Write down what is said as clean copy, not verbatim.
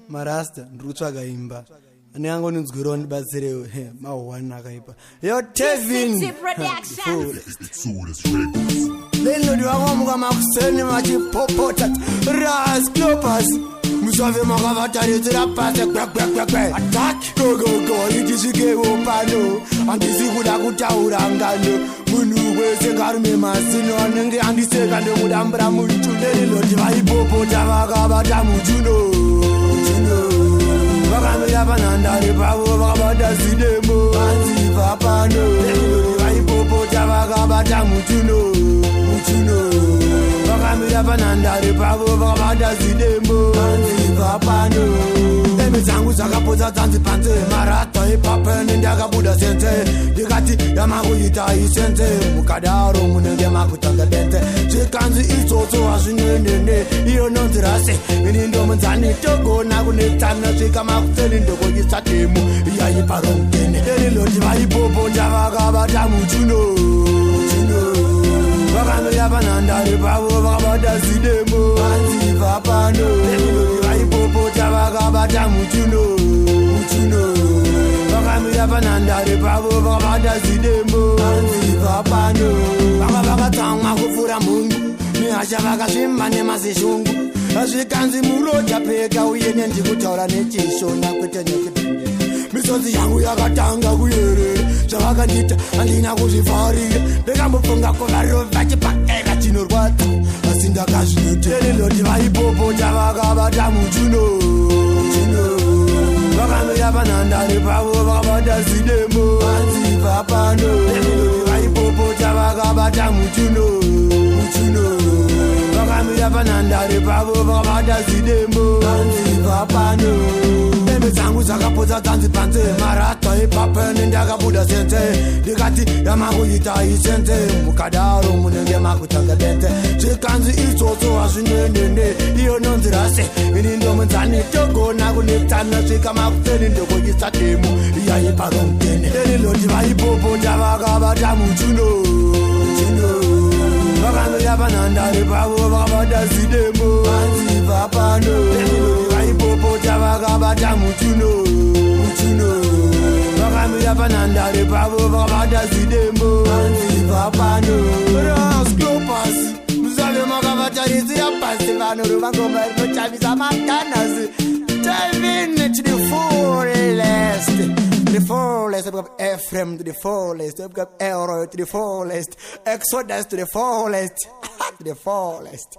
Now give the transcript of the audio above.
marasta nrutsvaga imba ane angononzwirawo ndibatsirewo mawana akaipa yo Tevin lelodi vakamuka makuseni machipopota rasclopas musave makavataridzira pasi ataki gogogo itisvikewo pano handisi kuda kutaura ngano munhu wese ngarume mazino anenge andiseka ndokudambura mutu lelodi vaipopota vakavata mutuno vakamira panhandare pavo vakabata zidemo vanzibva pano vaipopota vakabata mutuno vakamira panhandare pavo vakabata zidemo vanzibva pano eme dzangu dzakapodza dzanzi panze marata ipapene ndakabuda senze ndikati yamakuita isenze mukadaro munenge makutanga denze zvikanzi itsotso hazvinoendene iyo nonzi rase ini ndomunzani togona kunetsana svika makuseni ndokoisa demo iyaiparongene eriloti vaipopota vakabata mutuno vakamira panhandare pavo vakabata zidemo vanzibva pano vaipopota vakabata mutuno vakamira panhandare pavo vakabata zidemo vanzibva pano vanga vakatsamwa kupfuura mhungu nehasha vakazvimba nemazishungu azvikanzi muroja peka uye nendikutaura nechishona kwete nekudende misodzi yangu yakatanga kuyerera zvavakandiita handina kuzvivharira ndekambofunga kuvarova chipakera chinorwadza asi ndakazvinoteleloti vaipopota vakabata mutuno vakamira panhandare pavo vakabata zidemo vanzibva pano vaipopota vakabata mutuno vakamira panhandare pavo vakabata zidemo vanzibva pano eme dzangu dzakapodza dzanzi panze marata ipapene ndakabuda senze ndikati yamakuita isenze mukadaro munenge makutanga denze zvikanzi itsotso hazvinoendene iyo nonzi rase ini ndomunzani togona kunetsana svika makuseni ndokoisa demo iyaiparongene eriloti vaipopota vakabata mutuno vakamira panhandare pavo vakabata zidemo vanzibva pano vaipopota vakabata mutuno vakamira panhandare pavo vakabata zidemo vanzibva pano rasclopas musave makavataridzira pasi vanhu vangoma rinochavisa matanhasi Tevin to the fullest. The fullest, we've got Ephraim to the fullest, we've got Elroy to the fullest, Exodus to the fullest, to the fullest.